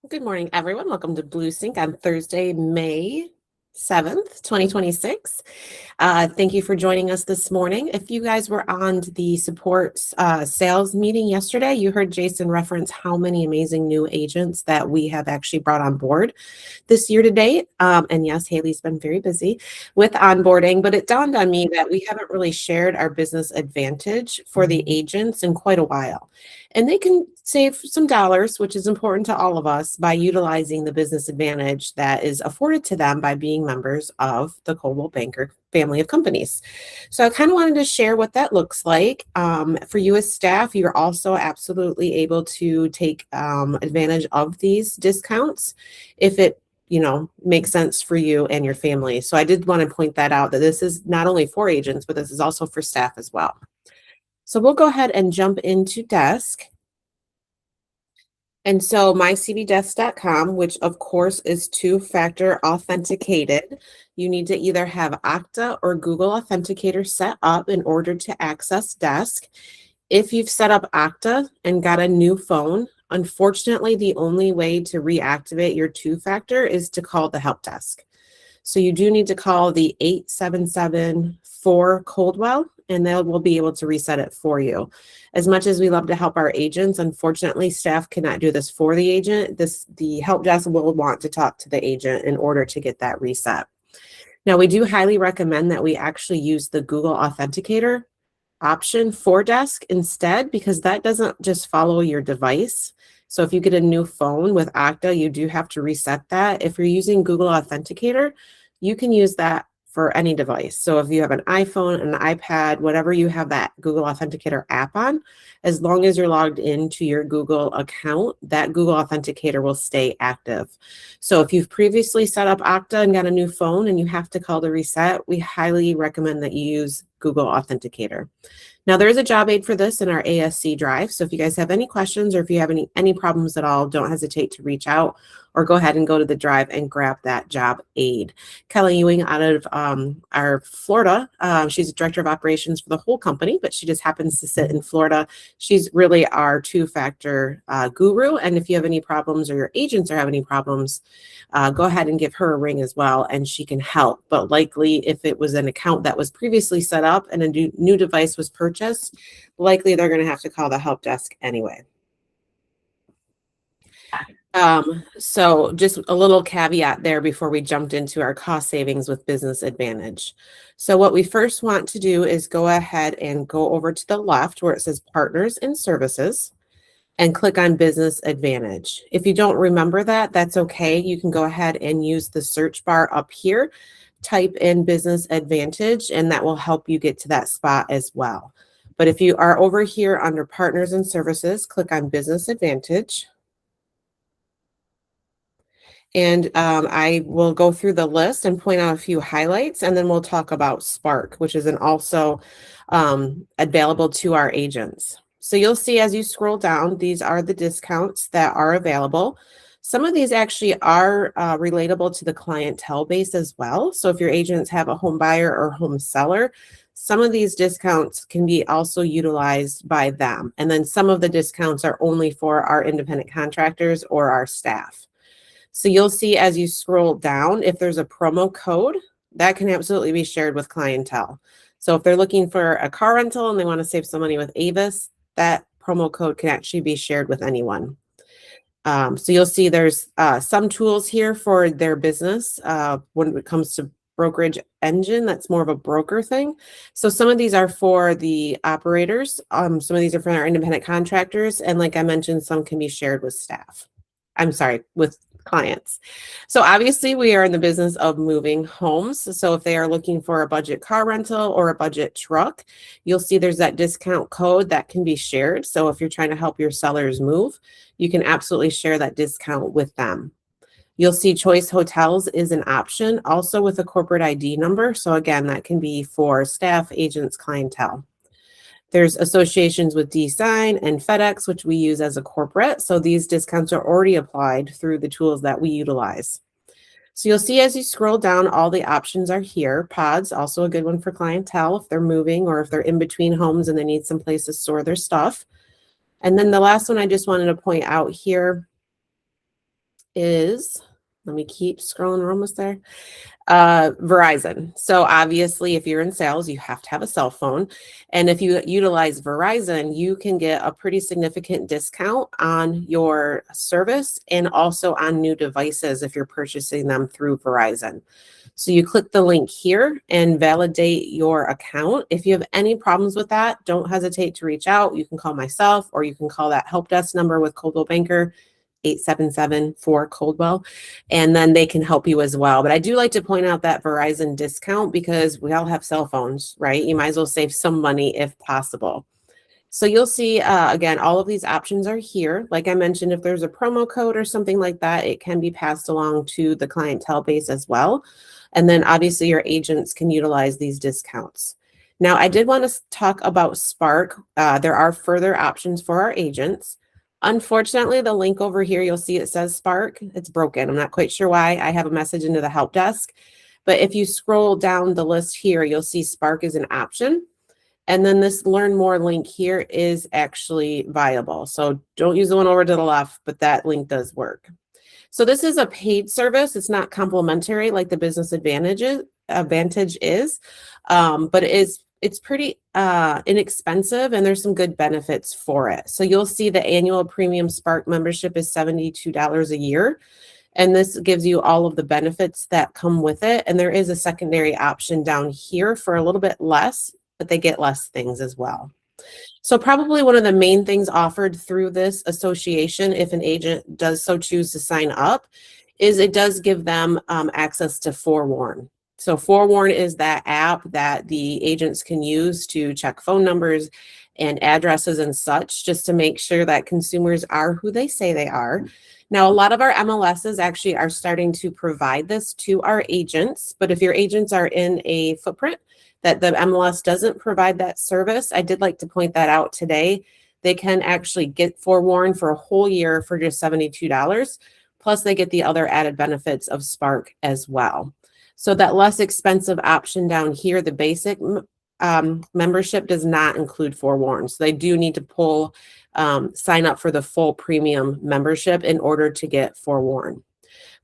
Good morning, everyone. Welcome to BlueSync on Thursday, May 7th, 2026. Thank you for joining us this morning. If you guys were on the support sales meeting yesterday, you heard Jason reference how many amazing new agents that we have actually brought on board this year to date. And yes, Haley's been very busy with onboarding, but it dawned on me that we haven't really shared our business advantage for the agents in quite a while. And they can save some dollars, which is important to all of us, by utilizing the business advantage that is afforded to them by being members of the Coldwell Banker family of companies. So I kind of wanted to share what that looks like. For you as staff, you're also absolutely able to take advantage of these discounts if it makes sense for you and your family. So I did want to point that out, that this is not only for agents, but this is also for staff as well. So we'll go ahead and jump into Desk. And so mycbdesk.com, which of course is two-factor authenticated, you need to either have Okta or Google Authenticator set up in order to access Desk. If you've set up Okta and got a new phone, unfortunately, the only way to reactivate your two-factor is to call the help desk. So you do need to call the 877-4-Coldwell, and they will be able to reset it for you. As much as we love to help our agents, unfortunately, staff cannot do this for the agent. The help desk will want to talk to the agent in order to get that reset. Now, we do highly recommend that we actually use the Google Authenticator option for Desk instead, because that doesn't just follow your device. So if you get a new phone with Okta, you do have to reset that. If you're using Google Authenticator, you can use that for any device. So if you have an iPhone, an iPad, whatever you have that Google Authenticator app on, as long as you're logged into your Google account, that Google Authenticator will stay active. So if you've previously set up Okta and got a new phone and you have to call to reset, we highly recommend that you use Google Authenticator. Now, there is a job aid for this in our ASC drive. So if you guys have any questions or if you have any problems at all, don't hesitate to reach out or go ahead and go to the drive and grab that job aid. Kelly Ewing out of our Florida, she's a director of operations for the whole company, but she just happens to sit in Florida. She's really our two-factor guru. And if you have any problems or your agents are having any problems, go ahead and give her a ring as well, and she can help. But likely, if it was an account that was previously set up and a new device was purchased, likely they're going to have to call the help desk anyway. So just a little caveat there before we jumped into our cost savings with Business Advantage. So what we first want to do is go ahead and go over to the left where it says Partners and Services and click on Business Advantage. If you don't remember that, that's okay. You can go ahead and use the search bar up here, type in Business Advantage, and that will help you get to that spot as well. But if you are over here under Partners and Services, click on Business Advantage. And I will go through the list and point out a few highlights, and then we'll talk about Spark, which is also available to our agents. So you'll see as you scroll down, these are the discounts that are available. Some of these actually are relatable to the clientele base as well. So if your agents have a home buyer or home seller, some of these discounts can be also utilized by them. And then some of the discounts are only for our independent contractors or our staff. So you'll see as you scroll down, if there's a promo code, that can absolutely be shared with clientele. So if they're looking for a car rental and they want to save some money with Avis, that promo code can actually be shared with anyone. So you'll see there's some tools here for their business when it comes to brokerage engine. That's more of a broker thing. So some of these are for the operators. Some of these are for our independent contractors. And like I mentioned, some can be shared with staff. I'm sorry, with clients. So obviously we are in the business of moving homes. So if they are looking for a budget car rental or a budget truck, you'll see there's that discount code that can be shared. So if you're trying to help your sellers move, you can absolutely share that discount with them. You'll see Choice Hotels is an option also with a corporate ID number. So again, that can be for staff, agents, clientele. There's associations with D-Sign and FedEx, which we use as a corporate. So these discounts are already applied through the tools that we utilize. So you'll see as you scroll down, all the options are here. Pods, also a good one for clientele if they're moving or if they're in between homes and they need some place to store their stuff. And then the last one I just wanted to point out here is, let me keep scrolling, we're almost there. Verizon. So obviously, if you're in sales, you have to have a cell phone. And if you utilize Verizon, you can get a pretty significant discount on your service and also on new devices if you're purchasing them through Verizon. So you click the link here and validate your account. If you have any problems with that, don't hesitate to reach out. You can call myself or you can call that help desk number with Coldwell Banker, 877-4 Coldwell, and then they can help you as well. But I do like to point out that Verizon discount because we all have cell phones, right? You might as well save some money if possible. So you'll see, again, all of these options are here. Like I mentioned, if there's a promo code or something like that, it can be passed along to the clientele base as well. And then obviously your agents can utilize these discounts. Now, I did want to talk about Spark. There are further options for our agents. Unfortunately, the link over here, you'll see it says Spark. It's broken. I'm not quite sure why. I have a message into the help desk. But if you scroll down the list here, you'll see Spark is an option. And then this learn more link here is actually viable. So don't use the one over to the left, but that link does work. So this is a paid service. It's not complimentary like the Business Advantage is, but it's pretty inexpensive and there's some good benefits for it. So you'll see the annual premium Spark membership is $72 a year. And this gives you all of the benefits that come with it. And there is a secondary option down here for a little bit less, but they get less things as well. So probably one of the main things offered through this association, if an agent does so choose to sign up, is it does give them access to Forewarn. So Forewarn is that app that the agents can use to check phone numbers and addresses and such, just to make sure that consumers are who they say they are. Now, a lot of our MLSs actually are starting to provide this to our agents, but if your agents are in a footprint that the MLS doesn't provide that service, I did like to point that out today. They can actually get Forewarn for a whole year for just $72. Plus, they get the other added benefits of Spark as well. So that less expensive option down here, the basic membership does not include Forewarn. So they do need to sign up for the full premium membership in order to get Forewarn.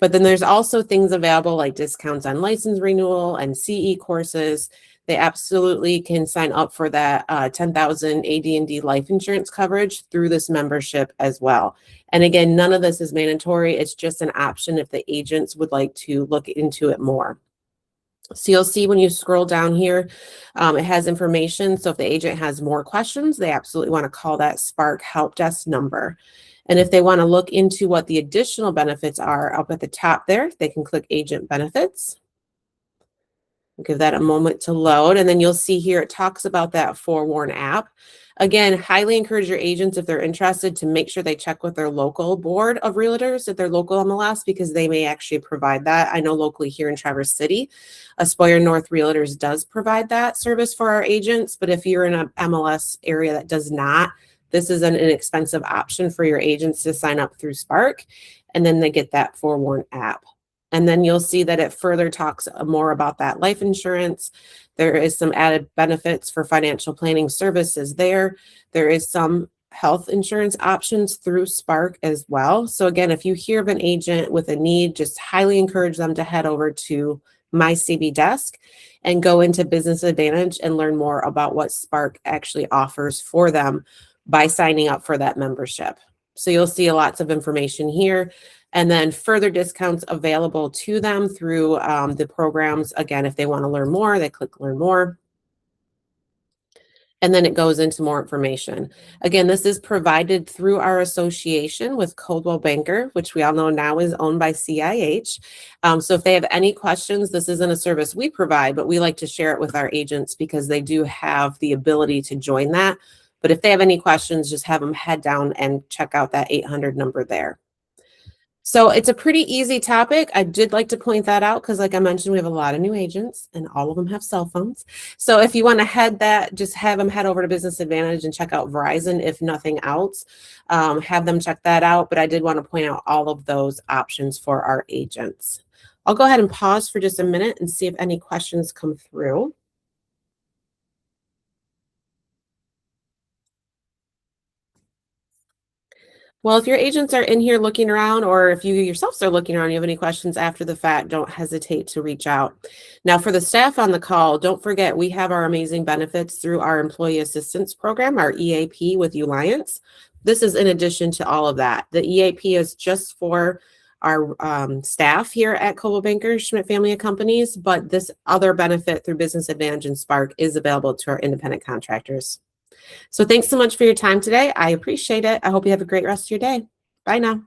But then there's also things available like discounts on license renewal and CE courses. They absolutely can sign up for that 10,000 AD&D life insurance coverage through this membership as well. And again, none of this is mandatory. It's just an option if the agents would like to look into it more. So you'll see when you scroll down here, it has information. So if the agent has more questions, they absolutely want to call that Spark help desk number. And if they want to look into what the additional benefits are up at the top there, they can click Agent Benefits. Give that a moment to load. And then you'll see here, it talks about that Forewarn app. Again, highly encourage your agents, if they're interested, to make sure they check with their local board of realtors at their local MLS, because they may actually provide that. I know locally here in Traverse City, Aspire North Realtors does provide that service for our agents. But if you're in an MLS area that does not, this is an inexpensive option for your agents to sign up through Spark, and then they get that Forewarn app. And then you'll see that it further talks more about that life insurance. There is some added benefits for financial planning services there. There is some health insurance options through Spark as well. So again, if you hear of an agent with a need, just highly encourage them to head over to my CB desk and go into Business Advantage and learn more about what Spark actually offers for them by signing up for that membership. So you'll see lots of information here, and then further discounts available to them through the programs. Again, if they want to learn more, they click Learn More. And then it goes into more information. Again, this is provided through our association with Coldwell Banker, which we all know now is owned by CIH. So if they have any questions, this isn't a service we provide, but we like to share it with our agents because they do have the ability to join that. But if they have any questions, just have them head down and check out that 800 number there. So it's a pretty easy topic. I did like to point that out because, like I mentioned, we have a lot of new agents and all of them have cell phones. So if you want to just have them head over to Business Advantage and check out Verizon, if nothing else, have them check that out. But I did want to point out all of those options for our agents. I'll go ahead and pause for just a minute and see if any questions come through. Well, if your agents are in here looking around, or if you yourselves are looking around, you have any questions after the fact, don't hesitate to reach out. Now, for the staff on the call, don't forget we have our amazing benefits through our Employee Assistance Program, our EAP with Uliance. This is in addition to all of that. The EAP is just for our staff here at Coldwell Banker Schmidt Family of Companies, but this other benefit through Business Advantage and Spark is available to our independent contractors. So thanks so much for your time today. I appreciate it. I hope you have a great rest of your day. Bye now.